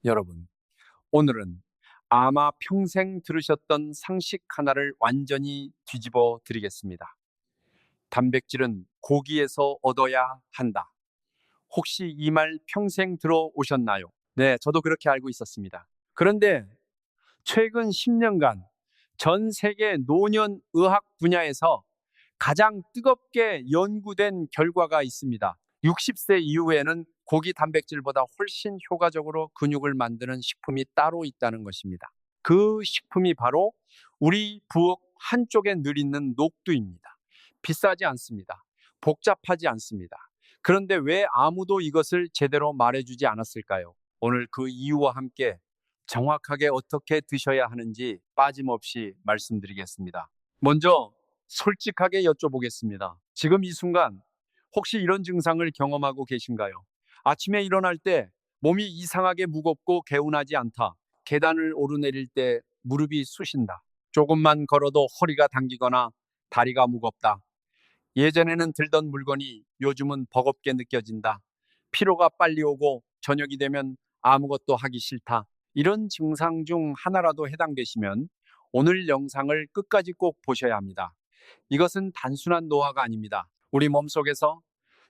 여러분, 오늘은 아마 평생 들으셨던 상식 하나를 완전히 뒤집어 드리겠습니다. 단백질은 고기에서 얻어야 한다. 혹시 이 말 평생 들어오셨나요? 네, 저도 그렇게 알고 있었습니다. 그런데 최근 10년간 전 세계 노년 의학 분야에서 가장 뜨겁게 연구된 결과가 있습니다. 60세 이후에는 고기 단백질보다 훨씬 효과적으로 근육을 만드는 식품이 따로 있다는 것입니다. 그 식품이 바로 우리 부엌 한쪽에 늘 있는 녹두입니다. 비싸지 않습니다. 복잡하지 않습니다. 그런데 왜 아무도 이것을 제대로 말해주지 않았을까요? 오늘 그 이유와 함께 정확하게 어떻게 드셔야 하는지 빠짐없이 말씀드리겠습니다. 먼저 솔직하게 여쭤보겠습니다. 지금 이 순간 혹시 이런 증상을 경험하고 계신가요? 아침에 일어날 때 몸이 이상하게 무겁고 개운하지 않다. 계단을 오르내릴 때 무릎이 쑤신다. 조금만 걸어도 허리가 당기거나 다리가 무겁다. 예전에는 들던 물건이 요즘은 버겁게 느껴진다. 피로가 빨리 오고 저녁이 되면 아무것도 하기 싫다. 이런 증상 중 하나라도 해당되시면 오늘 영상을 끝까지 꼭 보셔야 합니다. 이것은 단순한 노화가 아닙니다. 우리 몸속에서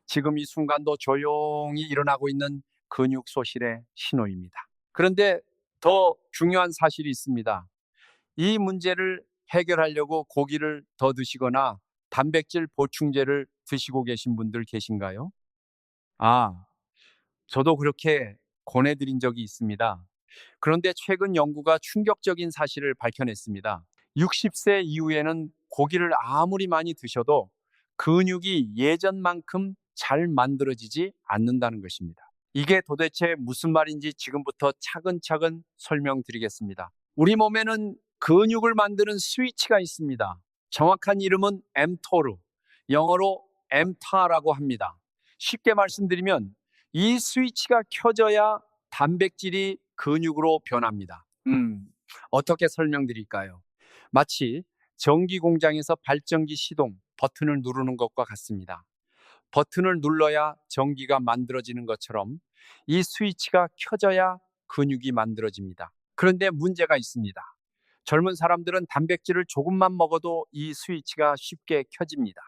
지금 이 순간도 조용히 일어나고 있는 근육 소실의 신호입니다. 그런데 더 중요한 사실이 있습니다. 이 문제를 해결하려고 고기를 더 드시거나 단백질 보충제를 드시고 계신 분들 계신가요? 아, 저도 그렇게 권해드린 적이 있습니다. 그런데 최근 연구가 충격적인 사실을 밝혀냈습니다. 60세 이후에는 고기를 아무리 많이 드셔도 근육이 예전만큼 잘 만들어지지 않는다는 것입니다. 이게 도대체 무슨 말인지 지금부터 차근차근 설명드리겠습니다. 우리 몸에는 근육을 만드는 스위치가 있습니다. 정확한 이름은 mTOR, 영어로 mTA라고 합니다. 쉽게 말씀드리면 이 스위치가 켜져야 단백질이 근육으로 변합니다. 어떻게 설명드릴까요? 마치 전기 공장에서 발전기 시동 버튼을 누르는 것과 같습니다. 버튼을 눌러야 전기가 만들어지는 것처럼 이 스위치가 켜져야 근육이 만들어집니다. 그런데 문제가 있습니다. 젊은 사람들은 단백질을 조금만 먹어도 이 스위치가 쉽게 켜집니다.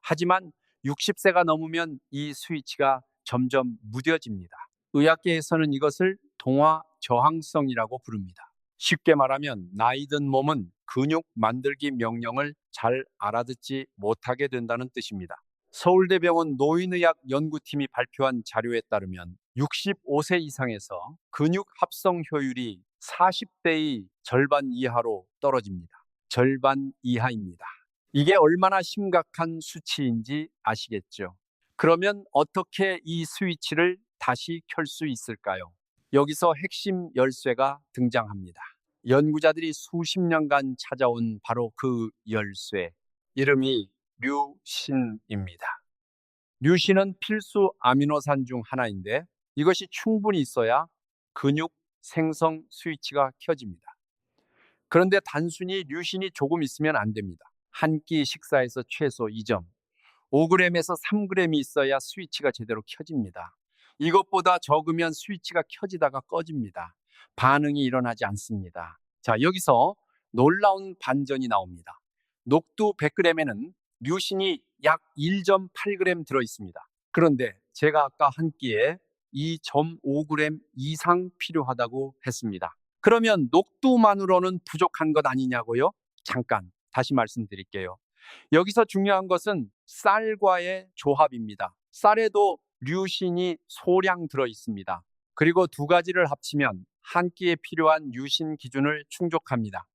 하지만 60세가 넘으면 이 스위치가 점점 무뎌집니다. 의학계에서는 이것을 동화 저항성이라고 부릅니다. 쉽게 말하면 나이 든 몸은 근육 만들기 명령을 잘 알아듣지 못하게 된다는 뜻입니다. 서울대병원 노인의학 연구팀이 발표한 자료에 따르면 65세 이상에서 근육 합성 효율이 40대의 절반 이하로 떨어집니다. 절반 이하입니다. 이게 얼마나 심각한 수치인지 아시겠죠? 그러면 어떻게 이 스위치를 다시 켤 수 있을까요? 여기서 핵심 열쇠가 등장합니다. 연구자들이 수십 년간 찾아온 바로 그 열쇠, 이름이 류신입니다. 류신은 필수 아미노산 중 하나인데 이것이 충분히 있어야 근육 생성 스위치가 켜집니다. 그런데 단순히 류신이 조금 있으면 안 됩니다. 한 끼 식사에서 최소 2점, 5g에서 3g이 있어야 스위치가 제대로 켜집니다. 이것보다 적으면 스위치가 켜지다가 꺼집니다. 반응이 일어나지 않습니다. 자, 여기서 놀라운 반전이 나옵니다. 녹두 100g에는 류신이 약 1.8g 들어 있습니다. 그런데 제가 아까 한 끼에 2.5g 이상 필요하다고 했습니다. 그러면 녹두만으로는 부족한 것 아니냐고요? 잠깐 다시 말씀드릴게요. 여기서 중요한 것은 쌀과의 조합입니다. 쌀에도 류신이 소량 들어 있습니다. 그리고 두 가지를 합치면 한 끼에 필요한 류신 기준을 충족합니다.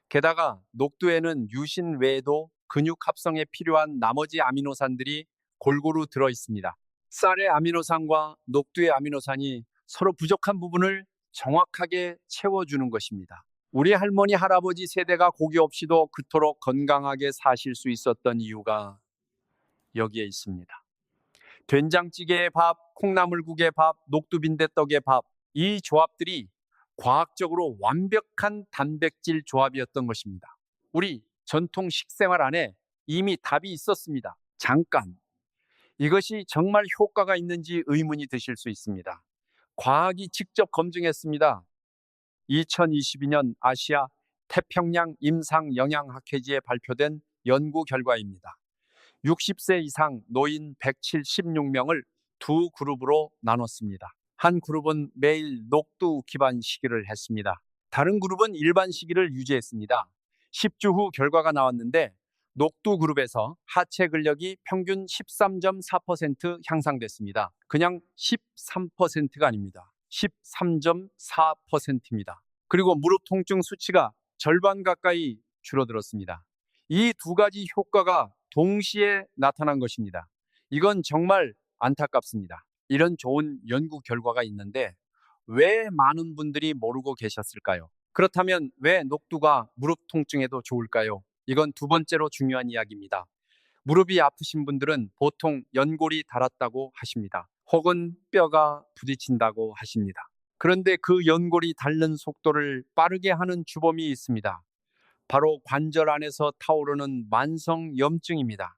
게다가 녹두에는 류신 외에도 근육 합성에 필요한 나머지 아미노산들이 골고루 들어 있습니다. 쌀의 아미노산과 녹두의 아미노산이 서로 부족한 부분을 정확하게 채워주는 것입니다. 우리 할머니, 할아버지 세대가 고기 없이도 그토록 건강하게 사실 수 있었던 이유가 여기에 있습니다. 된장찌개의 밥, 콩나물국의 밥, 녹두빈대떡의 밥, 이 조합들이 과학적으로 완벽한 단백질 조합이었던 것입니다. 우리 전통 식생활 안에 이미 답이 있었습니다. 잠깐, 이것이 정말 효과가 있는지 의문이 드실 수 있습니다. 과학이 직접 검증했습니다. 2022년 아시아 태평양 임상 영양학회지에 발표된 연구 결과입니다. 60세 이상 노인 176명을 두 그룹으로 나눴습니다. 한 그룹은 매일 녹두 기반 식이를 했습니다. 다른 그룹은 일반 식이를 유지했습니다. 10주 후 결과가 나왔는데 녹두 그룹에서 하체 근력이 평균 13.4% 향상됐습니다. 그냥 13%가 아닙니다. 13.4%입니다. 그리고 무릎 통증 수치가 절반 가까이 줄어들었습니다. 이 두 가지 효과가 동시에 나타난 것입니다. 이건 정말 안타깝습니다. 이런 좋은 연구 결과가 있는데 왜 많은 분들이 모르고 계셨을까요? 그렇다면 왜 녹두가 무릎 통증에도 좋을까요? 이건 두 번째로 중요한 이야기입니다. 무릎이 아프신 분들은 보통 연골이 닳았다고 하십니다. 혹은 뼈가 부딪힌다고 하십니다. 그런데 그 연골이 닳는 속도를 빠르게 하는 주범이 있습니다. 바로 관절 안에서 타오르는 만성 염증입니다.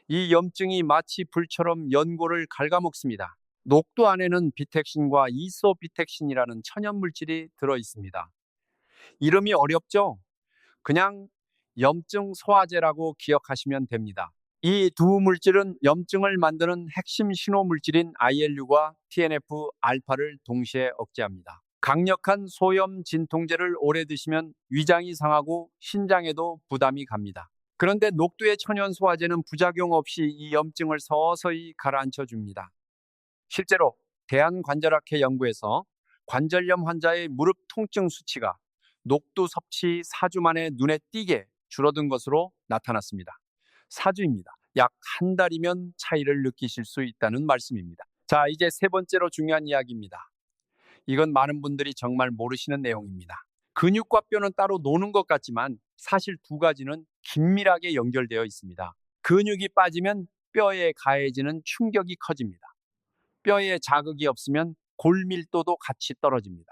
이 염증이 마치 불처럼 연골을 갉아먹습니다. 녹두 안에는 비텍신과 이소비텍신이라는 천연 물질이 들어 있습니다. 이름이 어렵죠? 그냥 염증 소화제라고 기억하시면 됩니다. 이 두 물질은 염증을 만드는 핵심 신호 물질인 IL-6과 TNF-알파를 동시에 억제합니다. 강력한 소염 진통제를 오래 드시면 위장이 상하고 신장에도 부담이 갑니다. 그런데 녹두의 천연 소화제는 부작용 없이 이 염증을 서서히 가라앉혀 줍니다. 실제로 대한관절학회 연구에서 관절염 환자의 무릎 통증 수치가 녹두 섭취 4주 만에 눈에 띄게 줄어든 것으로 나타났습니다. 4주입니다. 약 한 달이면 차이를 느끼실 수 있다는 말씀입니다. 자, 이제 세 번째로 중요한 이야기입니다. 이건 많은 분들이 정말 모르시는 내용입니다. 근육과 뼈는 따로 노는 것 같지만 사실 두 가지는 긴밀하게 연결되어 있습니다. 근육이 빠지면 뼈에 가해지는 충격이 커집니다. 뼈에 자극이 없으면 골밀도도 같이 떨어집니다.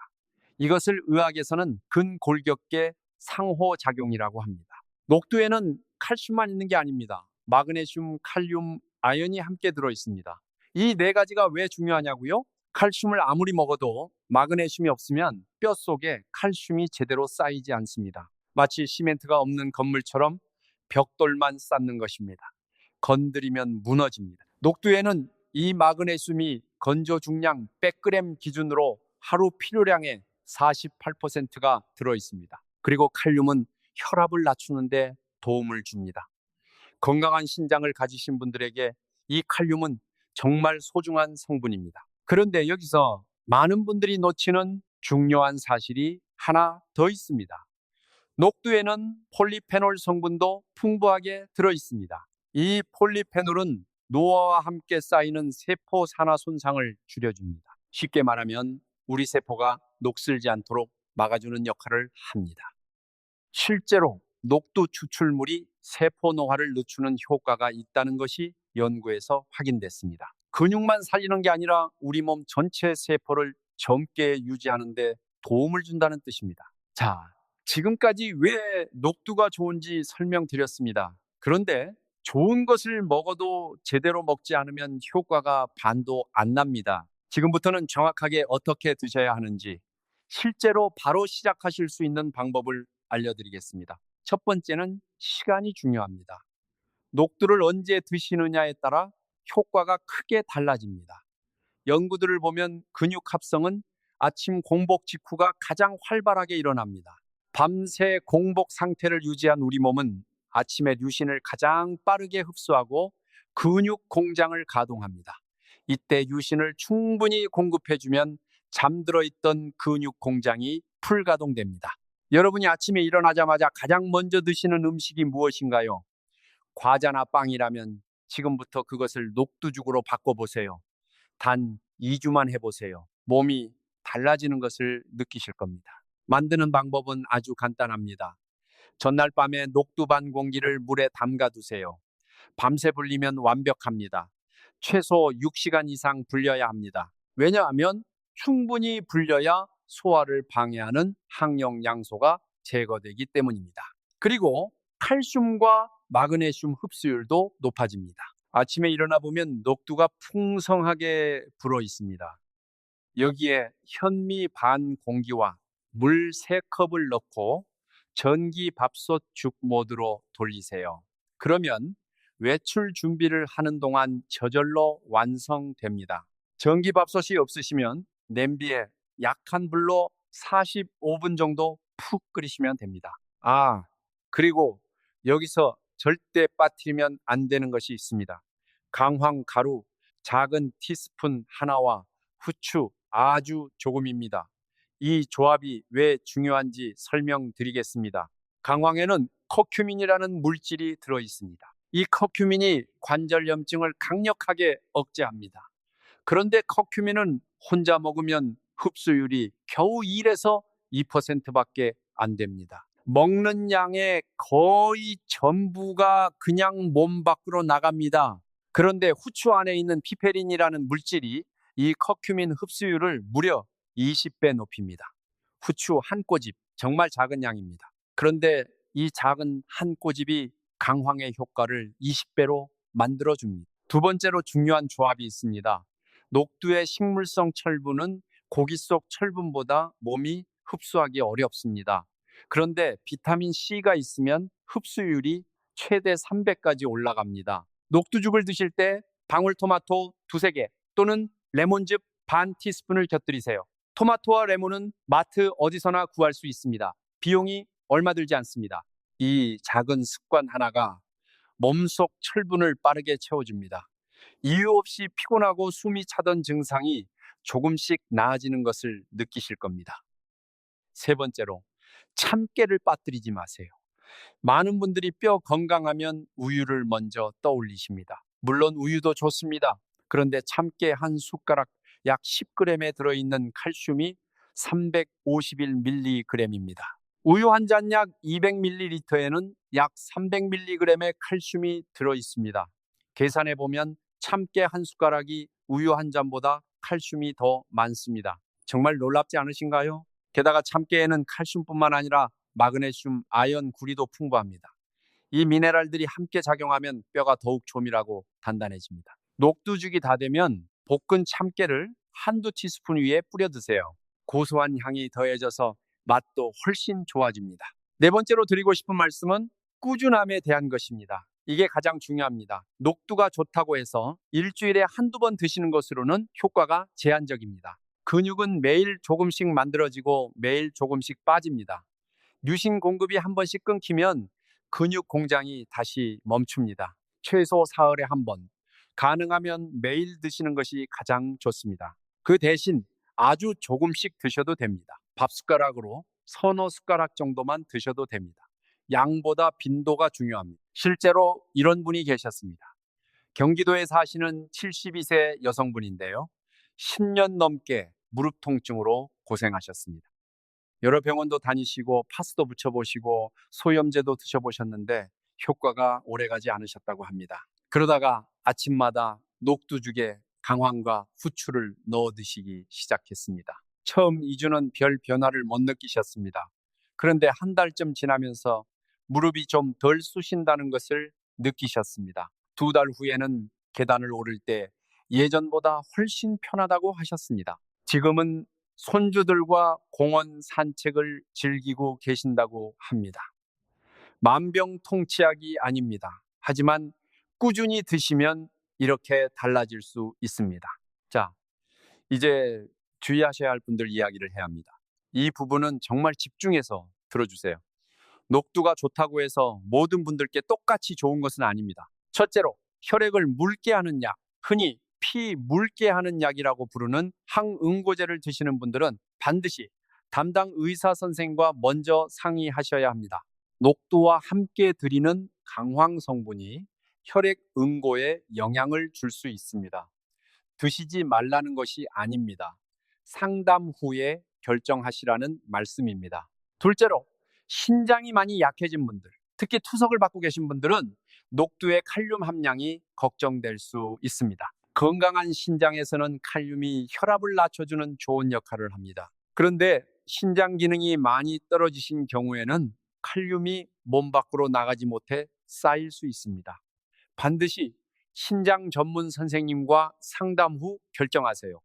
이것을 의학에서는 근골격계 상호작용이라고 합니다. 녹두에는 칼슘만 있는 게 아닙니다. 마그네슘, 칼륨, 아연이 함께 들어 있습니다. 이 네 가지가 왜 중요하냐고요? 칼슘을 아무리 먹어도 마그네슘이 없으면 뼈 속에 칼슘이 제대로 쌓이지 않습니다. 마치 시멘트가 없는 건물처럼 벽돌만 쌓는 것입니다. 건드리면 무너집니다. 녹두에는 이 마그네슘이 건조 중량 100g 기준으로 하루 필요량의 48%가 들어 있습니다. 그리고 칼륨은 혈압을 낮추는데 도움을 줍니다. 건강한 신장을 가지신 분들에게 이 칼륨은 정말 소중한 성분입니다. 그런데 여기서 많은 분들이 놓치는 중요한 사실이 하나 더 있습니다. 녹두에는 폴리페놀 성분도 풍부하게 들어 있습니다. 이 폴리페놀은 노화와 함께 쌓이는 세포 산화 손상을 줄여줍니다. 쉽게 말하면 우리 세포가 녹슬지 않도록 막아주는 역할을 합니다. 실제로 녹두 추출물이 세포 노화를 늦추는 효과가 있다는 것이 연구에서 확인됐습니다. 근육만 살리는 게 아니라 우리 몸 전체 세포를 젊게 유지하는 데 도움을 준다는 뜻입니다. 자, 지금까지 왜 녹두가 좋은지 설명드렸습니다. 그런데 좋은 것을 먹어도 제대로 먹지 않으면 효과가 반도 안 납니다. 지금부터는 정확하게 어떻게 드셔야 하는지 실제로 바로 시작하실 수 있는 방법을 알려드리겠습니다. 첫 번째는 시간이 중요합니다. 녹두를 언제 드시느냐에 따라 효과가 크게 달라집니다. 연구들을 보면 근육 합성은 아침 공복 직후가 가장 활발하게 일어납니다. 밤새 공복 상태를 유지한 우리 몸은 아침에 유신을 가장 빠르게 흡수하고 근육 공장을 가동합니다. 이때 유신을 충분히 공급해주면 잠들어 있던 근육 공장이 풀가동됩니다. 여러분이 아침에 일어나자마자 가장 먼저 드시는 음식이 무엇인가요? 과자나 빵이라면 지금부터 그것을 녹두죽으로 바꿔보세요. 단 2주만 해보세요. 몸이 달라지는 것을 느끼실 겁니다. 만드는 방법은 아주 간단합니다. 전날 밤에 녹두 반 공기를 물에 담가 두세요. 밤새 불리면 완벽합니다. 최소 6시간 이상 불려야 합니다. 왜냐하면 충분히 불려야 소화를 방해하는 항영양소가 제거되기 때문입니다. 그리고 칼슘과 마그네슘 흡수율도 높아집니다. 아침에 일어나 보면 녹두가 풍성하게 불어 있습니다. 여기에 현미 반 공기와 물 3컵을 넣고 전기밥솥죽 모드로 돌리세요. 그러면 외출 준비를 하는 동안 저절로 완성됩니다. 전기밥솥이 없으시면 냄비에 약한 불로 45분 정도 푹 끓이시면 됩니다. 그리고 여기서 절대 빠뜨리면 안 되는 것이 있습니다. 강황 가루 작은 티스푼 하나와 후추 아주 조금입니다. 이 조합이 왜 중요한지 설명드리겠습니다. 강황에는 커큐민이라는 물질이 들어 있습니다. 이 커큐민이 관절염증을 강력하게 억제합니다. 그런데 커큐민은 혼자 먹으면 흡수율이 겨우 1에서 2%밖에 안 됩니다. 먹는 양의 거의 전부가 그냥 몸 밖으로 나갑니다. 그런데 후추 안에 있는 피페린이라는 물질이 이 커큐민 흡수율을 무려 20배 높입니다. 후추 한 꼬집, 정말 작은 양입니다. 그런데 이 작은 한 꼬집이 강황의 효과를 20배로 만들어줍니다. 두 번째로 중요한 조합이 있습니다. 녹두의 식물성 철분은 고기 속 철분보다 몸이 흡수하기 어렵습니다. 그런데 비타민 C가 있으면 흡수율이 최대 3배까지 올라갑니다. 녹두죽을 드실 때 방울토마토 2~3개 또는 레몬즙 반 티스푼을 곁들이세요. 토마토와 레몬은 마트 어디서나 구할 수 있습니다. 비용이 얼마 들지 않습니다. 이 작은 습관 하나가 몸속 철분을 빠르게 채워줍니다. 이유 없이 피곤하고 숨이 차던 증상이 조금씩 나아지는 것을 느끼실 겁니다. 세 번째로, 참깨를 빠뜨리지 마세요. 많은 분들이 뼈 건강하면 우유를 먼저 떠올리십니다. 물론 우유도 좋습니다. 그런데 참깨 한 숟가락 약 10g에 들어있는 칼슘이 351mg입니다. 우유 한 잔 약 200ml에는 약 300mg의 칼슘이 들어있습니다. 계산해 보면 참깨 한 숟가락이 우유 한 잔보다 칼슘이 더 많습니다. 정말 놀랍지 않으신가요? 게다가 참깨에는 칼슘뿐만 아니라 마그네슘, 아연, 구리도 풍부합니다. 이 미네랄들이 함께 작용하면 뼈가 더욱 조밀하고 단단해집니다. 녹두죽이 다 되면 볶은 참깨를 한두 티스푼 위에 뿌려 드세요. 고소한 향이 더해져서 맛도 훨씬 좋아집니다. 네 번째로 드리고 싶은 말씀은 꾸준함에 대한 것입니다. 이게 가장 중요합니다. 녹두가 좋다고 해서 일주일에 한두 번 드시는 것으로는 효과가 제한적입니다. 근육은 매일 조금씩 만들어지고 매일 조금씩 빠집니다. 류신 공급이 한 번씩 끊기면 근육 공장이 다시 멈춥니다. 최소 사흘에 한 번, 가능하면 매일 드시는 것이 가장 좋습니다. 그 대신 아주 조금씩 드셔도 됩니다. 밥 숟가락으로 서너 숟가락 정도만 드셔도 됩니다. 양보다 빈도가 중요합니다. 실제로 이런 분이 계셨습니다. 경기도에 사시는 72세 여성분인데요. 10년 넘게 무릎 통증으로 고생하셨습니다. 여러 병원도 다니시고 파스도 붙여보시고 소염제도 드셔보셨는데 효과가 오래가지 않으셨다고 합니다. 그러다가 아침마다 녹두죽에 강황과 후추를 넣어 드시기 시작했습니다. 처음 2주는 별 변화를 못 느끼셨습니다. 그런데 한 달쯤 지나면서 무릎이 좀 덜 쑤신다는 것을 느끼셨습니다. 2달 후에는 계단을 오를 때 예전보다 훨씬 편하다고 하셨습니다. 지금은 손주들과 공원 산책을 즐기고 계신다고 합니다. 만병통치약이 아닙니다. 하지만 꾸준히 드시면 이렇게 달라질 수 있습니다. 자, 이제 주의하셔야 할 분들 이야기를 해야 합니다. 이 부분은 정말 집중해서 들어주세요. 녹두가 좋다고 해서 모든 분들께 똑같이 좋은 것은 아닙니다. 첫째로, 혈액을 묽게 하는 약, 흔히 피 묽게 하는 약이라고 부르는 항응고제를 드시는 분들은 반드시 담당 의사 선생님과 먼저 상의하셔야 합니다. 녹두와 함께 드리는 강황 성분이 혈액 응고에 영향을 줄 수 있습니다. 드시지 말라는 것이 아닙니다. 상담 후에 결정하시라는 말씀입니다. 둘째로, 신장이 많이 약해진 분들, 특히 투석을 받고 계신 분들은 녹두의 칼륨 함량이 걱정될 수 있습니다. 건강한 신장에서는 칼륨이 혈압을 낮춰주는 좋은 역할을 합니다. 그런데 신장 기능이 많이 떨어지신 경우에는 칼륨이 몸 밖으로 나가지 못해 쌓일 수 있습니다. 반드시 신장 전문 선생님과 상담 후 결정하세요.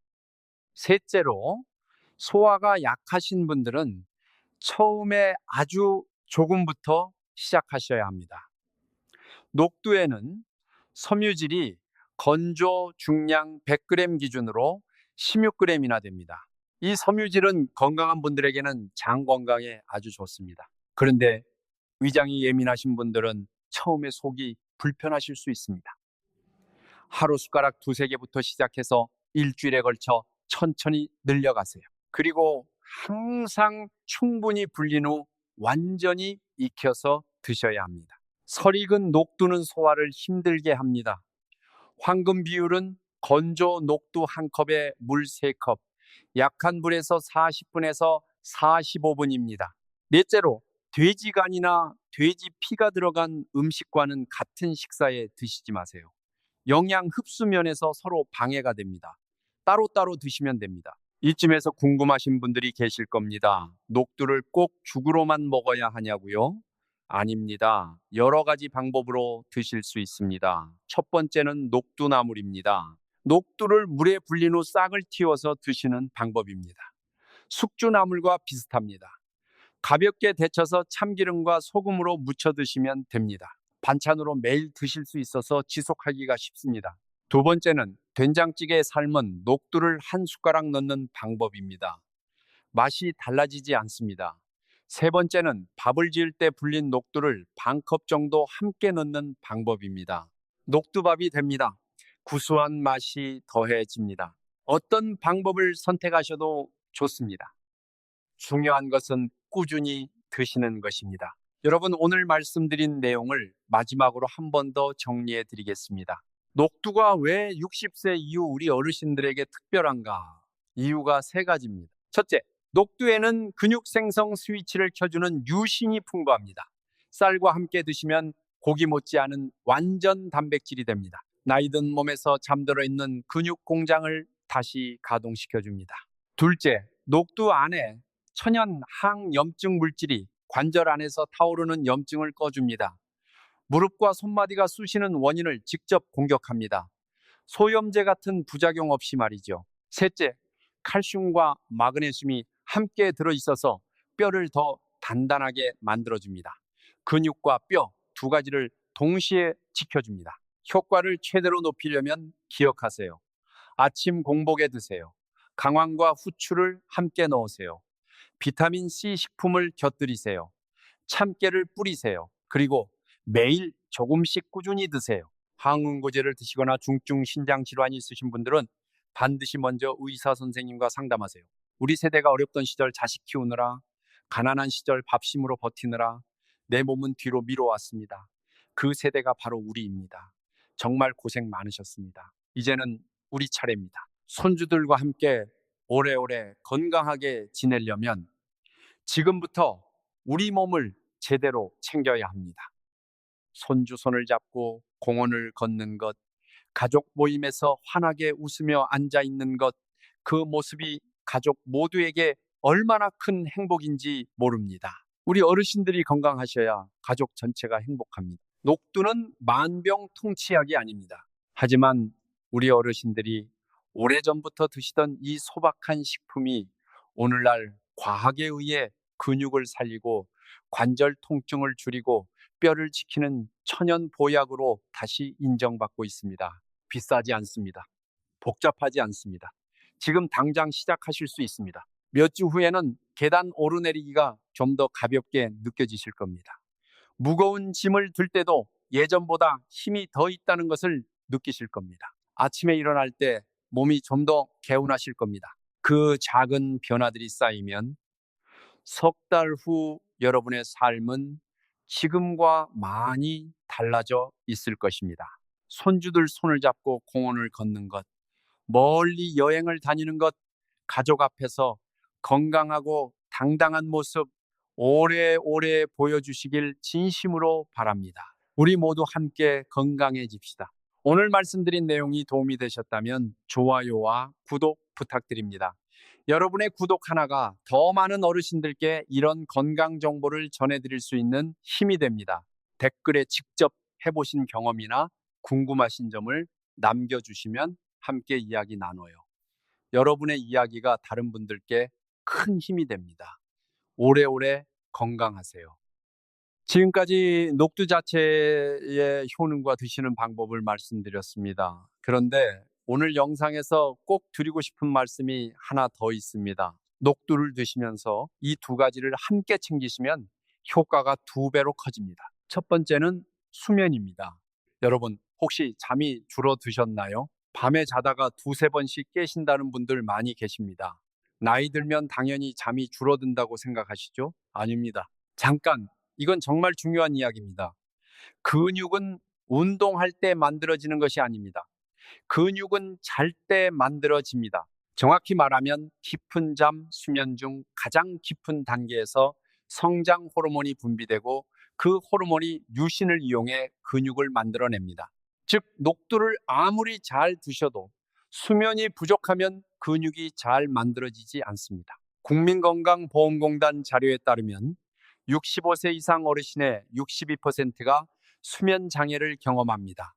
셋째로, 소화가 약하신 분들은 처음에 아주 조금부터 시작하셔야 합니다. 녹두에는 섬유질이 건조 중량 100g 기준으로 16g이나 됩니다. 이 섬유질은 건강한 분들에게는 장 건강에 아주 좋습니다. 그런데 위장이 예민하신 분들은 처음에 속이 불편하실 수 있습니다. 하루 숟가락 두세 개부터 시작해서 일주일에 걸쳐 천천히 늘려가세요. 그리고 항상 충분히 불린 후 완전히 익혀서 드셔야 합니다. 설익은 녹두는 소화를 힘들게 합니다. 황금 비율은 건조 녹두 한 컵에 물 3컵, 약한 불에서 40분에서 45분입니다. 넷째로, 돼지간이나 돼지 피가 들어간 음식과는 같은 식사에 드시지 마세요. 영양 흡수 면에서 서로 방해가 됩니다. 따로따로 드시면 됩니다. 이쯤에서 궁금하신 분들이 계실 겁니다. 녹두를 꼭 죽으로만 먹어야 하냐고요? 아닙니다. 여러 가지 방법으로 드실 수 있습니다. 첫 번째는 녹두나물입니다. 녹두를 물에 불린 후 싹을 틔워서 드시는 방법입니다. 숙주나물과 비슷합니다. 가볍게 데쳐서 참기름과 소금으로 무쳐 드시면 됩니다. 반찬으로 매일 드실 수 있어서 지속하기가 쉽습니다. 두 번째는 된장찌개에 삶은 녹두를 한 숟가락 넣는 방법입니다. 맛이 달라지지 않습니다. 세 번째는 밥을 지을 때 불린 녹두를 반 컵 정도 함께 넣는 방법입니다. 녹두밥이 됩니다. 구수한 맛이 더해집니다. 어떤 방법을 선택하셔도 좋습니다. 중요한 것은 꾸준히 드시는 것입니다. 여러분, 오늘 말씀드린 내용을 마지막으로 한 번 더 정리해 드리겠습니다. 녹두가 왜 60세 이후 우리 어르신들에게 특별한가? 이유가 세 가지입니다. 첫째, 녹두에는 근육 생성 스위치를 켜주는 유신이 풍부합니다. 쌀과 함께 드시면 고기 못지않은 완전 단백질이 됩니다. 나이든 몸에서 잠들어 있는 근육 공장을 다시 가동시켜줍니다. 둘째, 녹두 안에 천연 항염증 물질이 관절 안에서 타오르는 염증을 꺼줍니다. 무릎과 손마디가 쑤시는 원인을 직접 공격합니다. 소염제 같은 부작용 없이 말이죠. 셋째, 칼슘과 마그네슘이 함께 들어있어서 뼈를 더 단단하게 만들어줍니다. 근육과 뼈 두 가지를 동시에 지켜줍니다. 효과를 최대로 높이려면 기억하세요. 아침 공복에 드세요. 강황과 후추를 함께 넣으세요. 비타민 C 식품을 곁들이세요. 참깨를 뿌리세요. 그리고 매일 조금씩 꾸준히 드세요. 항응고제를 드시거나 중증 신장 질환이 있으신 분들은 반드시 먼저 의사 선생님과 상담하세요. 우리 세대가 어렵던 시절 자식 키우느라, 가난한 시절 밥심으로 버티느라 내 몸은 뒤로 미뤄왔습니다. 그 세대가 바로 우리입니다. 정말 고생 많으셨습니다. 이제는 우리 차례입니다. 손주들과 함께 오래오래 건강하게 지내려면 지금부터 우리 몸을 제대로 챙겨야 합니다. 손주 손을 잡고 공원을 걷는 것, 가족 모임에서 환하게 웃으며 앉아 있는 것, 그 모습이 가족 모두에게 얼마나 큰 행복인지 모릅니다. 우리 어르신들이 건강하셔야 가족 전체가 행복합니다. 녹두는 만병통치약이 아닙니다. 하지만 우리 어르신들이 오래전부터 드시던 이 소박한 식품이 오늘날 과학에 의해 근육을 살리고 관절 통증을 줄이고 뼈를 지키는 천연 보약으로 다시 인정받고 있습니다. 비싸지 않습니다. 복잡하지 않습니다. 지금 당장 시작하실 수 있습니다. 몇 주 후에는 계단 오르내리기가 좀 더 가볍게 느껴지실 겁니다. 무거운 짐을 들 때도 예전보다 힘이 더 있다는 것을 느끼실 겁니다. 아침에 일어날 때 몸이 좀 더 개운하실 겁니다. 그 작은 변화들이 쌓이면 석 달 후 여러분의 삶은 지금과 많이 달라져 있을 것입니다. 손주들 손을 잡고 공원을 걷는 것, 멀리 여행을 다니는 것, 가족 앞에서 건강하고 당당한 모습 오래오래 보여주시길 진심으로 바랍니다. 우리 모두 함께 건강해집시다. 오늘 말씀드린 내용이 도움이 되셨다면 좋아요와 구독 부탁드립니다. 여러분의 구독 하나가 더 많은 어르신들께 이런 건강 정보를 전해드릴 수 있는 힘이 됩니다. 댓글에 직접 해보신 경험이나 궁금하신 점을 남겨주시면 함께 이야기 나눠요. 여러분의 이야기가 다른 분들께 큰 힘이 됩니다. 오래오래 건강하세요. 지금까지 녹두 자체의 효능과 드시는 방법을 말씀드렸습니다. 그런데 오늘 영상에서 꼭 드리고 싶은 말씀이 하나 더 있습니다. 녹두를 드시면서 이 두 가지를 함께 챙기시면 효과가 2배로 커집니다. 첫 번째는 수면입니다. 여러분, 혹시 잠이 줄어드셨나요? 밤에 자다가 2~3번씩 깨신다는 분들 많이 계십니다. 나이 들면 당연히 잠이 줄어든다고 생각하시죠? 아닙니다. 잠깐, 이건 정말 중요한 이야기입니다. 근육은 운동할 때 만들어지는 것이 아닙니다. 근육은 잘 때 만들어집니다. 정확히 말하면 깊은 잠, 수면 중 가장 깊은 단계에서 성장 호르몬이 분비되고 그 호르몬이 류신을 이용해 근육을 만들어냅니다. 즉, 녹두를 아무리 잘 드셔도 수면이 부족하면 근육이 잘 만들어지지 않습니다. 국민건강보험공단 자료에 따르면 65세 이상 어르신의 62%가 수면 장애를 경험합니다.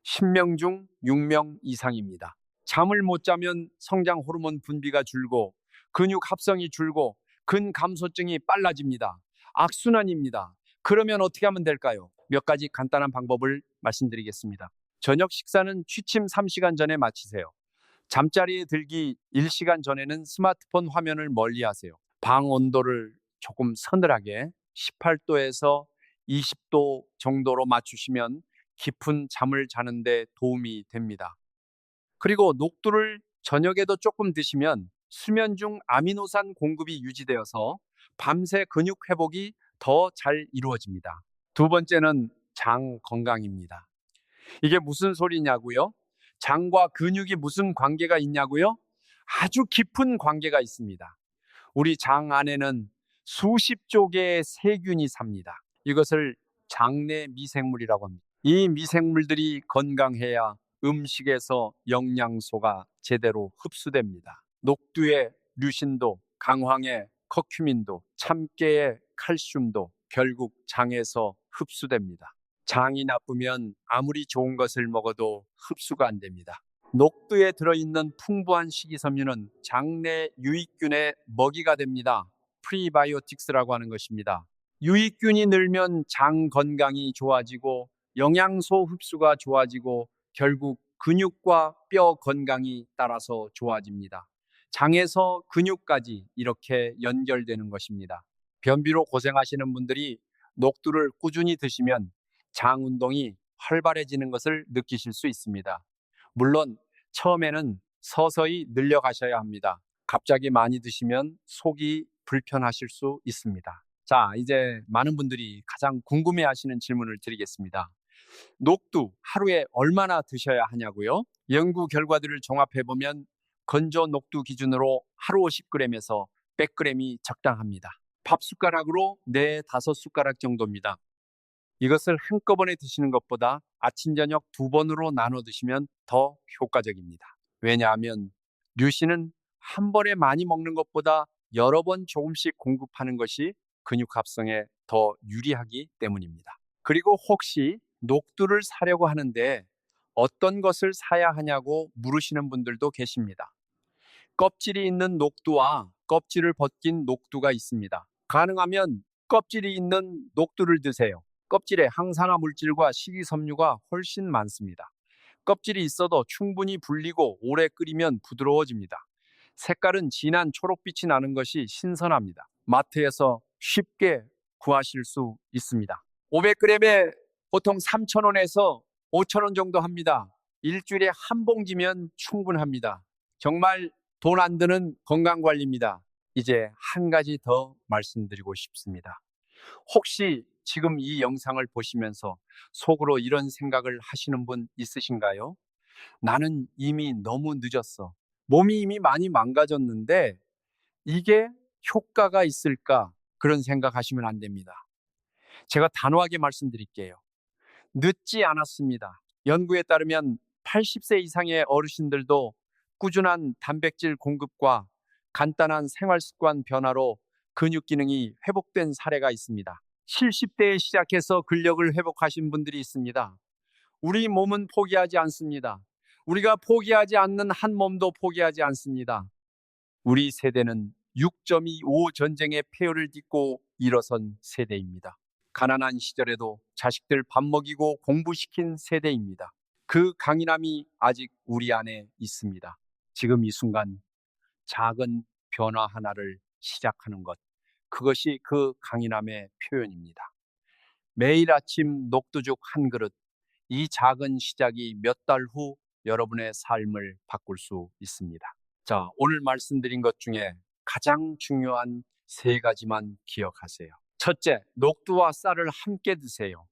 10명 중 6명 이상입니다. 잠을 못 자면 성장 호르몬 분비가 줄고 근육 합성이 줄고 근감소증이 빨라집니다. 악순환입니다. 그러면 어떻게 하면 될까요? 몇 가지 간단한 방법을 말씀드리겠습니다. 저녁 식사는 취침 3시간 전에 마치세요. 잠자리에 들기 1시간 전에는 스마트폰 화면을 멀리 하세요. 방 온도를 조금 서늘하게 18도에서 20도 정도로 맞추시면 깊은 잠을 자는데 도움이 됩니다. 그리고 녹두를 저녁에도 조금 드시면 수면 중 아미노산 공급이 유지되어서 밤새 근육 회복이 더 잘 이루어집니다. 두 번째는 장 건강입니다. 이게 무슨 소리냐고요? 장과 근육이 무슨 관계가 있냐고요? 아주 깊은 관계가 있습니다. 우리 장 안에는 수십조 개의 세균이 삽니다. 이것을 장내 미생물이라고 합니다. 이 미생물들이 건강해야 음식에서 영양소가 제대로 흡수됩니다. 녹두의 류신도, 강황의 커큐민도, 참깨의 칼슘도 결국 장에서 흡수됩니다. 장이 나쁘면 아무리 좋은 것을 먹어도 흡수가 안 됩니다. 녹두에 들어있는 풍부한 식이섬유는 장내 유익균의 먹이가 됩니다. 프리바이오틱스라고 하는 것입니다. 유익균이 늘면 장 건강이 좋아지고 영양소 흡수가 좋아지고 결국 근육과 뼈 건강이 따라서 좋아집니다. 장에서 근육까지 이렇게 연결되는 것입니다. 변비로 고생하시는 분들이 녹두를 꾸준히 드시면 장 운동이 활발해지는 것을 느끼실 수 있습니다. 물론 처음에는 서서히 늘려가셔야 합니다. 갑자기 많이 드시면 속이 불편하실 수 있습니다. 자, 이제 많은 분들이 가장 궁금해하시는 질문을 드리겠습니다. 녹두 하루에 얼마나 드셔야 하냐고요? 연구 결과들을 종합해보면 건조 녹두 기준으로 하루 50g에서 100g이 적당합니다. 밥 숟가락으로 4~5숟가락 정도입니다. 이것을 한꺼번에 드시는 것보다 아침, 저녁 2번으로 나눠 드시면 더 효과적입니다. 왜냐하면 류신은 한 번에 많이 먹는 것보다 여러 번 조금씩 공급하는 것이 근육 합성에 더 유리하기 때문입니다. 그리고 혹시 녹두를 사려고 하는데 어떤 것을 사야 하냐고 물으시는 분들도 계십니다. 껍질이 있는 녹두와 껍질을 벗긴 녹두가 있습니다. 가능하면 껍질이 있는 녹두를 드세요. 껍질에 항산화 물질과 식이섬유가 훨씬 많습니다. 껍질이 있어도 충분히 불리고 오래 끓이면 부드러워집니다. 색깔은 진한 초록빛이 나는 것이 신선합니다. 마트에서 쉽게 구하실 수 있습니다. 500g에 보통 3,000원에서 5,000원 정도 합니다. 일주일에 한 봉지면 충분합니다. 정말 돈 안 드는 건강관리입니다. 이제 한 가지 더 말씀드리고 싶습니다. 혹시 지금 이 영상을 보시면서 속으로 이런 생각을 하시는 분 있으신가요? 나는 이미 너무 늦었어. 몸이 이미 많이 망가졌는데 이게 효과가 있을까? 그런 생각하시면 안 됩니다. 제가 단호하게 말씀드릴게요. 늦지 않았습니다. 연구에 따르면 80세 이상의 어르신들도 꾸준한 단백질 공급과 간단한 생활 습관 변화로 근육 기능이 회복된 사례가 있습니다. 70대에 시작해서 근력을 회복하신 분들이 있습니다. 우리 몸은 포기하지 않습니다. 우리가 포기하지 않는 한 몸도 포기하지 않습니다. 우리 세대는 6.25 전쟁의 폐허를 딛고 일어선 세대입니다. 가난한 시절에도 자식들 밥 먹이고 공부시킨 세대입니다. 그 강인함이 아직 우리 안에 있습니다. 지금 이 순간 작은 변화 하나를 시작하는 것, 그것이 그 강인함의 표현입니다. 매일 아침 녹두죽 한 그릇, 이 작은 시작이 몇 달 후 여러분의 삶을 바꿀 수 있습니다. 자, 오늘 말씀드린 것 중에 가장 중요한 세 가지만 기억하세요. 첫째, 녹두와 쌀을 함께 드세요.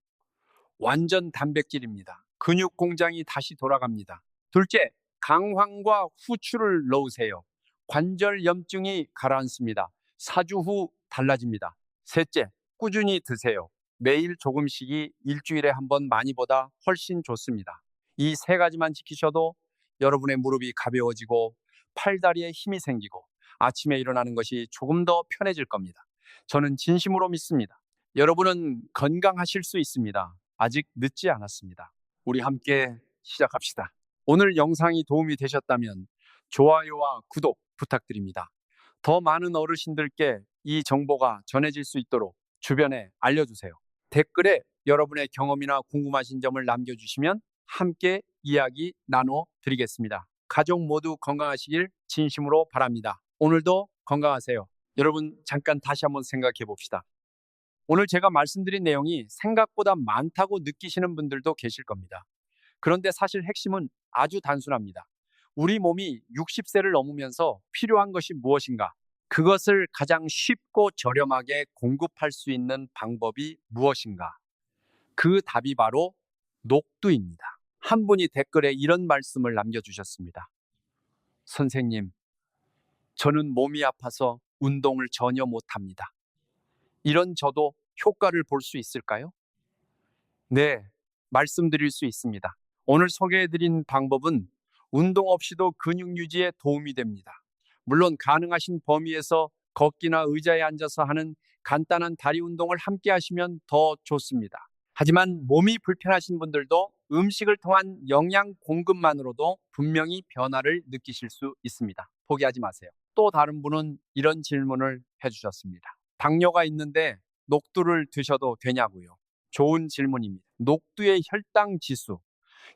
완전 단백질입니다. 근육 공장이 다시 돌아갑니다. 둘째, 강황과 후추를 넣으세요. 관절 염증이 가라앉습니다. 4주 후 달라집니다. 셋째, 꾸준히 드세요. 매일 조금씩이 일주일에 한 번 많이보다 훨씬 좋습니다. 이 세 가지만 지키셔도 여러분의 무릎이 가벼워지고 팔다리에 힘이 생기고 아침에 일어나는 것이 조금 더 편해질 겁니다. 저는 진심으로 믿습니다. 여러분은 건강하실 수 있습니다. 아직 늦지 않았습니다. 우리 함께 시작합시다. 오늘 영상이 도움이 되셨다면 좋아요와 구독 부탁드립니다. 더 많은 어르신들께 이 정보가 전해질 수 있도록 주변에 알려주세요. 댓글에 여러분의 경험이나 궁금하신 점을 남겨주시면 함께 이야기 나눠드리겠습니다. 가족 모두 건강하시길 진심으로 바랍니다. 오늘도 건강하세요. 여러분 잠깐 다시 한번 생각해 봅시다. 오늘 제가 말씀드린 내용이 생각보다 많다고 느끼시는 분들도 계실 겁니다. 그런데 사실 핵심은 아주 단순합니다. 우리 몸이 60세를 넘으면서 필요한 것이 무엇인가? 그것을 가장 쉽고 저렴하게 공급할 수 있는 방법이 무엇인가? 그 답이 바로 녹두입니다. 한 분이 댓글에 이런 말씀을 남겨주셨습니다. 선생님, 저는 몸이 아파서 운동을 전혀 못합니다. 이런 저도 효과를 볼 수 있을까요? 네, 말씀드릴 수 있습니다. 오늘 소개해드린 방법은 운동 없이도 근육 유지에 도움이 됩니다. 물론 가능하신 범위에서 걷기나 의자에 앉아서 하는 간단한 다리 운동을 함께 하시면 더 좋습니다. 하지만 몸이 불편하신 분들도 음식을 통한 영양 공급만으로도 분명히 변화를 느끼실 수 있습니다. 포기하지 마세요. 또 다른 분은 이런 질문을 해주셨습니다. 당뇨가 있는데 녹두를 드셔도 되냐고요? 좋은 질문입니다. 녹두의 혈당 지수,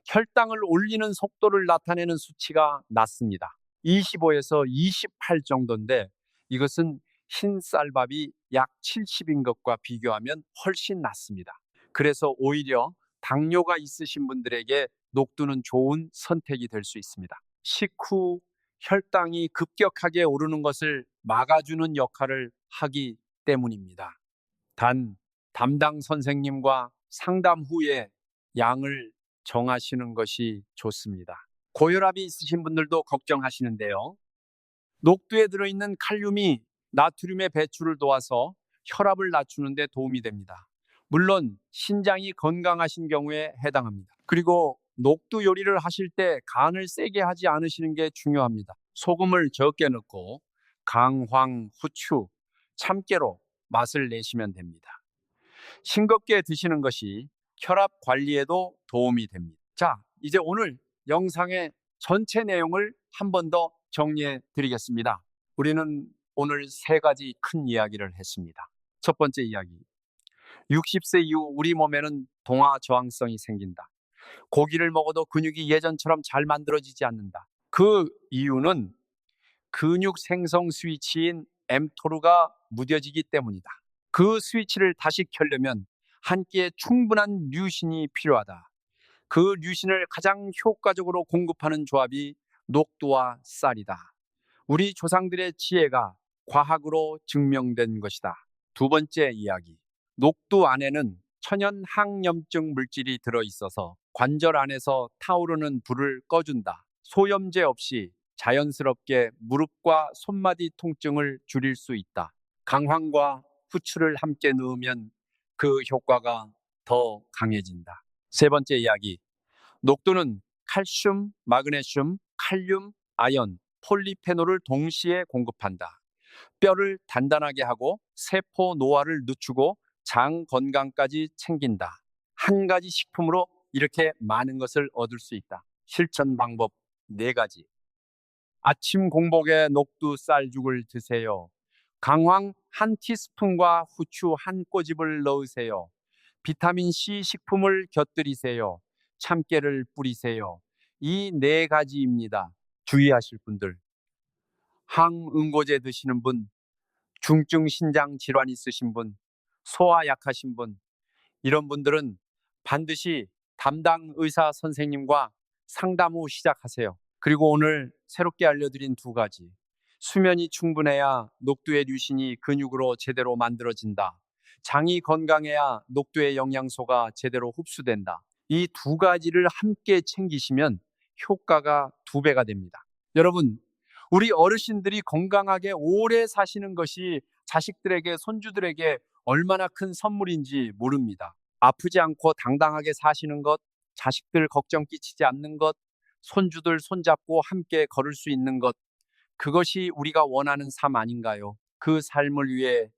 혈당을 올리는 속도를 나타내는 수치가 낮습니다. 25에서 28 정도인데 이것은 흰 쌀밥이 약 70인 것과 비교하면 훨씬 낮습니다. 그래서 오히려 당뇨가 있으신 분들에게 녹두는 좋은 선택이 될 수 있습니다. 식후 혈당이 급격하게 오르는 것을 막아주는 역할을 하기 때문입니다. 단, 담당 선생님과 상담 후에 양을 정하시는 것이 좋습니다. 고혈압이 있으신 분들도 걱정하시는데요. 녹두에 들어있는 칼륨이 나트륨의 배출을 도와서 혈압을 낮추는 데 도움이 됩니다. 물론 신장이 건강하신 경우에 해당합니다. 그리고 녹두 요리를 하실 때 간을 세게 하지 않으시는 게 중요합니다. 소금을 적게 넣고 강황, 후추, 참깨로 맛을 내시면 됩니다. 싱겁게 드시는 것이 혈압 관리에도 도움이 됩니다. 자, 이제 오늘 영상의 전체 내용을 한 번 더 정리해 드리겠습니다. 우리는 오늘 세 가지 큰 이야기를 했습니다. 첫 번째 이야기, 60세 이후 우리 몸에는 동화 저항성이 생긴다. 고기를 먹어도 근육이 예전처럼 잘 만들어지지 않는다. 그 이유는 근육 생성 스위치인 mTOR가 무뎌지기 때문이다. 그 스위치를 다시 켜려면 한 끼에 충분한 류신이 필요하다. 그 류신을 가장 효과적으로 공급하는 조합이 녹두와 쌀이다. 우리 조상들의 지혜가 과학으로 증명된 것이다. 두 번째 이야기, 녹두 안에는 천연 항염증 물질이 들어있어서 관절 안에서 타오르는 불을 꺼준다. 소염제 없이 자연스럽게 무릎과 손마디 통증을 줄일 수 있다. 강황과 후추를 함께 넣으면 그 효과가 더 강해진다. 세 번째 이야기, 녹두는 칼슘, 마그네슘, 칼륨, 아연, 폴리페놀을 동시에 공급한다. 뼈를 단단하게 하고 세포 노화를 늦추고 장 건강까지 챙긴다. 한 가지 식품으로 이렇게 많은 것을 얻을 수 있다. 실천 방법 4가지. 아침 공복에 녹두 쌀죽을 드세요. 강황 1티스푼과 후추 1꼬집을 넣으세요. 비타민C 식품을 곁들이세요. 참깨를 뿌리세요. 이 4가지입니다. 주의하실 분들. 항응고제 드시는 분, 중증 신장 질환 있으신 분, 소화 약하신 분, 이런 분들은 반드시 담당 의사 선생님과 상담 후 시작하세요. 그리고 오늘 새롭게 알려드린 2가지. 수면이 충분해야 녹두의 류신이 근육으로 제대로 만들어진다. 장이 건강해야 녹두의 영양소가 제대로 흡수된다. 이 2가지를 함께 챙기시면 효과가 2배가 됩니다. 여러분, 우리 어르신들이 건강하게 오래 사시는 것이 자식들에게, 손주들에게 얼마나 큰 선물인지 모릅니다. 아프지 않고 당당하게 사시는 것, 자식들 걱정 끼치지 않는 것, 손주들 손잡고 함께 걸을 수 있는 것, 그것이 우리가 원하는 삶 아닌가요? 그 삶을 위해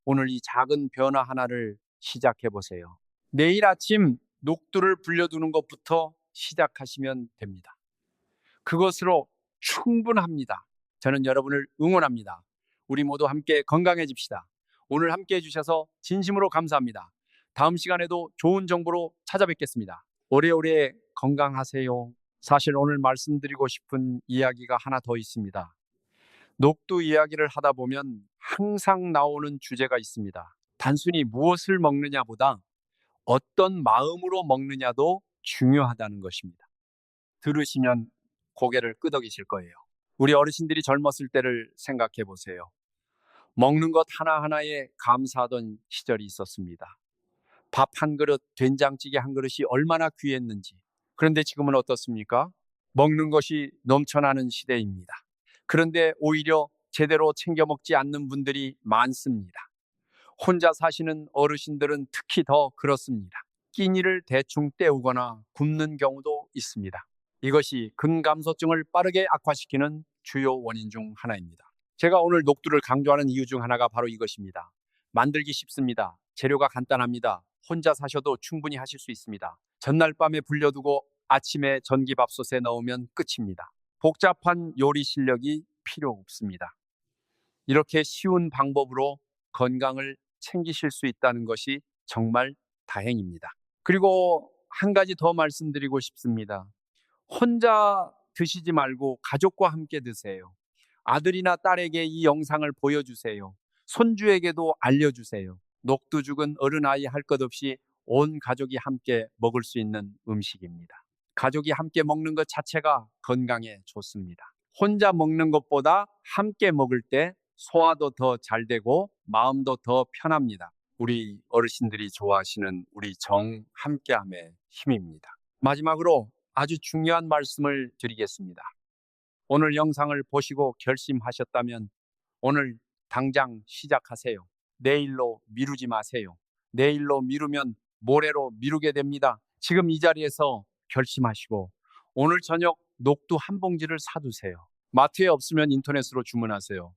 오늘 이 작은 변화 하나를 시작해 보세요. 내일 아침 녹두를 불려두는 것부터 시작하시면 됩니다. 그것으로 충분합니다. 저는 여러분을 응원합니다. 우리 모두 함께 건강해집시다. 오늘 함께 해주셔서 진심으로 감사합니다. 다음 시간에도 좋은 정보로 찾아뵙겠습니다. 오래오래 건강하세요. 사실 오늘 말씀드리고 싶은 이야기가 하나 더 있습니다. 녹두 이야기를 하다 보면 항상 나오는 주제가 있습니다. 단순히 무엇을 먹느냐보다 어떤 마음으로 먹느냐도 중요하다는 것입니다. 들으시면 고개를 끄덕이실 거예요. 우리 어르신들이 젊었을 때를 생각해 보세요. 먹는 것 하나하나에 감사하던 시절이 있었습니다. 밥 한 그릇, 된장찌개 한 그릇이 얼마나 귀했는지. 그런데 지금은 어떻습니까? 먹는 것이 넘쳐나는 시대입니다. 그런데 오히려 제대로 챙겨 먹지 않는 분들이 많습니다. 혼자 사시는 어르신들은 특히 더 그렇습니다. 끼니를 대충 때우거나 굶는 경우도 있습니다. 이것이 근감소증을 빠르게 악화시키는 주요 원인 중 하나입니다. 제가 오늘 녹두를 강조하는 이유 중 하나가 바로 이것입니다. 만들기 쉽습니다. 재료가 간단합니다. 혼자 사셔도 충분히 하실 수 있습니다. 전날 밤에 불려두고 아침에 전기밥솥에 넣으면 끝입니다. 복잡한 요리 실력이 필요 없습니다. 이렇게 쉬운 방법으로 건강을 챙기실 수 있다는 것이 정말 다행입니다. 그리고 한 가지 더 말씀드리고 싶습니다. 혼자 드시지 말고 가족과 함께 드세요. 아들이나 딸에게 이 영상을 보여주세요. 손주에게도 알려주세요. 녹두죽은 어른아이 할 것 없이 온 가족이 함께 먹을 수 있는 음식입니다. 가족이 함께 먹는 것 자체가 건강에 좋습니다. 혼자 먹는 것보다 함께 먹을 때 소화도 더 잘 되고 마음도 더 편합니다. 우리 어르신들이 좋아하시는 우리 정 함께함의 힘입니다. 마지막으로 아주 중요한 말씀을 드리겠습니다. 오늘 영상을 보시고 결심하셨다면 오늘 당장 시작하세요. 내일로 미루지 마세요. 내일로 미루면 모레로 미루게 됩니다. 지금 이 자리에서 결심하시고 오늘 저녁 녹두 한 봉지를 사두세요. 마트에 없으면 인터넷으로 주문하세요.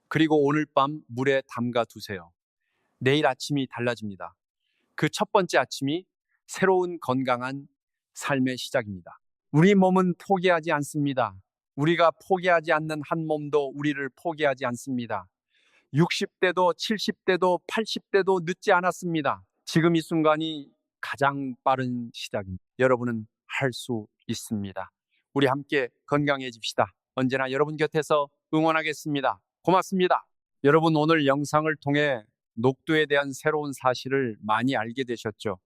그리고 오늘 밤 물에 담가 두세요. 내일 아침이 달라집니다. 그 첫 번째 아침이 새로운 건강한 삶의 시작입니다. 우리 몸은 포기하지 않습니다. 우리가 포기하지 않는 한 몸도 우리를 포기하지 않습니다. 60대도 70대도 80대도 늦지 않았습니다. 지금 이 순간이 가장 빠른 시작입니다. 여러분은 할 수 있습니다. 우리 함께 건강해집시다. 언제나 여러분 곁에서 응원하겠습니다. 고맙습니다. 여러분 오늘 영상을 통해 녹두에 대한 새로운 사실을 많이 알게 되셨죠?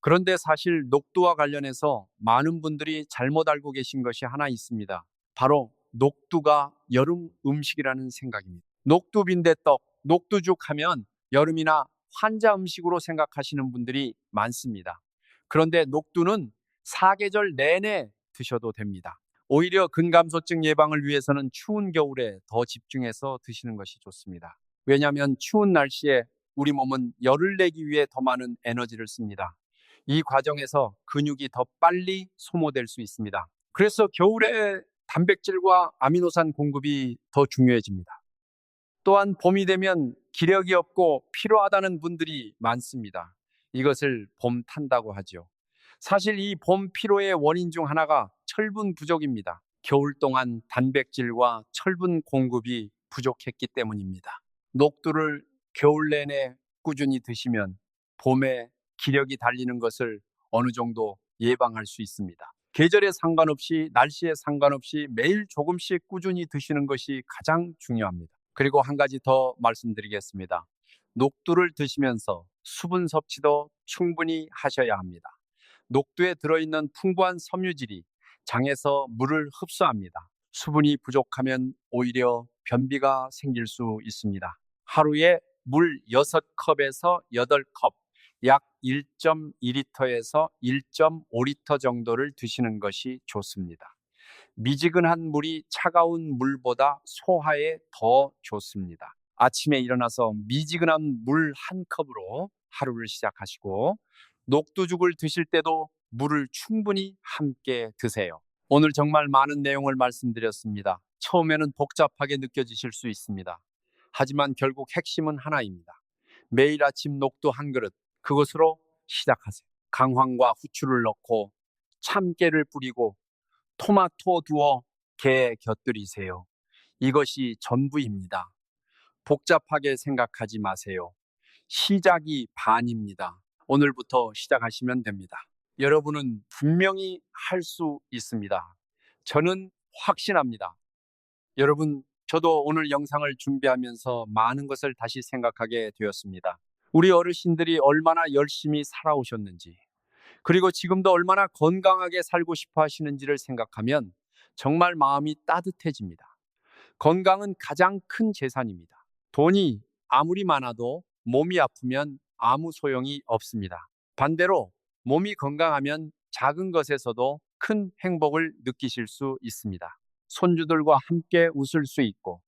그런데 사실 녹두와 관련해서 많은 분들이 잘못 알고 계신 것이 하나 있습니다. 바로 녹두가 여름 음식이라는 생각입니다. 녹두 빈대떡, 녹두죽 하면 여름이나 환자 음식으로 생각하시는 분들이 많습니다. 그런데 녹두는 사계절 내내 드셔도 됩니다. 오히려 근감소증 예방을 위해서는 추운 겨울에 더 집중해서 드시는 것이 좋습니다. 왜냐하면 추운 날씨에 우리 몸은 열을 내기 위해 더 많은 에너지를 씁니다. 이 과정에서 근육이 더 빨리 소모될 수 있습니다. 그래서 겨울에 단백질과 아미노산 공급이 더 중요해집니다. 또한 봄이 되면 기력이 없고 피로하다는 분들이 많습니다. 이것을 봄 탄다고 하죠. 사실 이 봄 피로의 원인 중 하나가 철분 부족입니다. 겨울 동안 단백질과 철분 공급이 부족했기 때문입니다. 녹두를 겨울 내내 꾸준히 드시면 봄에 기력이 달리는 것을 어느 정도 예방할 수 있습니다. 계절에 상관없이 날씨에 상관없이 매일 조금씩 꾸준히 드시는 것이 가장 중요합니다. 그리고 한 가지 더 말씀드리겠습니다. 녹두를 드시면서 수분 섭취도 충분히 하셔야 합니다. 녹두에 들어있는 풍부한 섬유질이 장에서 물을 흡수합니다. 수분이 부족하면 오히려 변비가 생길 수 있습니다. 하루에 물 6컵에서 8컵, 약 1.2리터에서 1.5리터 정도를 드시는 것이 좋습니다. 미지근한 물이 차가운 물보다 소화에 더 좋습니다. 아침에 일어나서 미지근한 물 한 컵으로 하루를 시작하시고 녹두죽을 드실 때도 물을 충분히 함께 드세요. 오늘 정말 많은 내용을 말씀드렸습니다. 처음에는 복잡하게 느껴지실 수 있습니다. 하지만 결국 핵심은 하나입니다. 매일 아침 녹두 한 그릇, 그것으로 시작하세요. 강황과 후추를 넣고 참깨를 뿌리고 토마토 두어 게 곁들이세요. 이것이 전부입니다. 복잡하게 생각하지 마세요. 시작이 반입니다. 오늘부터 시작하시면 됩니다. 여러분은 분명히 할 수 있습니다. 저는 확신합니다. 여러분, 저도 오늘 영상을 준비하면서 많은 것을 다시 생각하게 되었습니다. 우리 어르신들이 얼마나 열심히 살아오셨는지, 그리고 지금도 얼마나 건강하게 살고 싶어 하시는지를 생각하면 정말 마음이 따뜻해집니다. 건강은 가장 큰 재산입니다. 돈이 아무리 많아도 몸이 아프면 아무 소용이 없습니다. 반대로 몸이 건강하면 작은 것에서도 큰 행복을 느끼실 수 있습니다. 손주들과 함께 웃을 수 있고,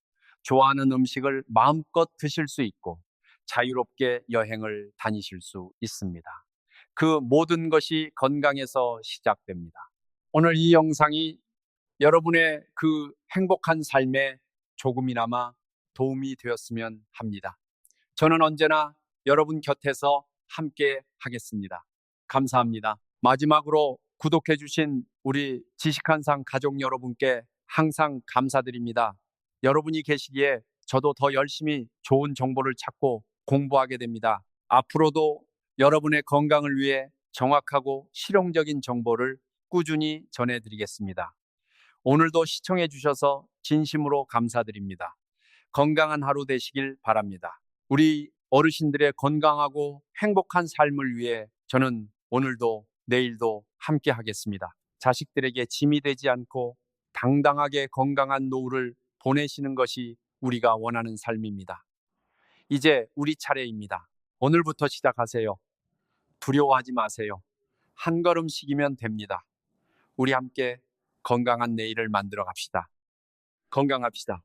좋아하는 음식을 마음껏 드실 수 있고, 자유롭게 여행을 다니실 수 있습니다. 그 모든 것이 건강에서 시작됩니다. 오늘 이 영상이 여러분의 그 행복한 삶에 조금이나마 도움이 되었으면 합니다. 저는 언제나 여러분 곁에서 함께 하겠습니다. 감사합니다. 마지막으로 구독해주신 우리 지식한상 가족 여러분께 항상 감사드립니다. 여러분이 계시기에 저도 더 열심히 좋은 정보를 찾고 공부하게 됩니다. 앞으로도 여러분의 건강을 위해 정확하고 실용적인 정보를 꾸준히 전해드리겠습니다. 오늘도 시청해 주셔서 진심으로 감사드립니다. 건강한 하루 되시길 바랍니다. 우리 어르신들의 건강하고 행복한 삶을 위해 저는 오늘도 내일도 함께 하겠습니다. 자식들에게 짐이 되지 않고 당당하게 건강한 노후를 보내시는 것이 우리가 원하는 삶입니다. 이제 우리 차례입니다. 오늘부터 시작하세요. 두려워하지 마세요. 한 걸음씩이면 됩니다. 우리 함께 건강한 내일을 만들어 갑시다. 건강합시다.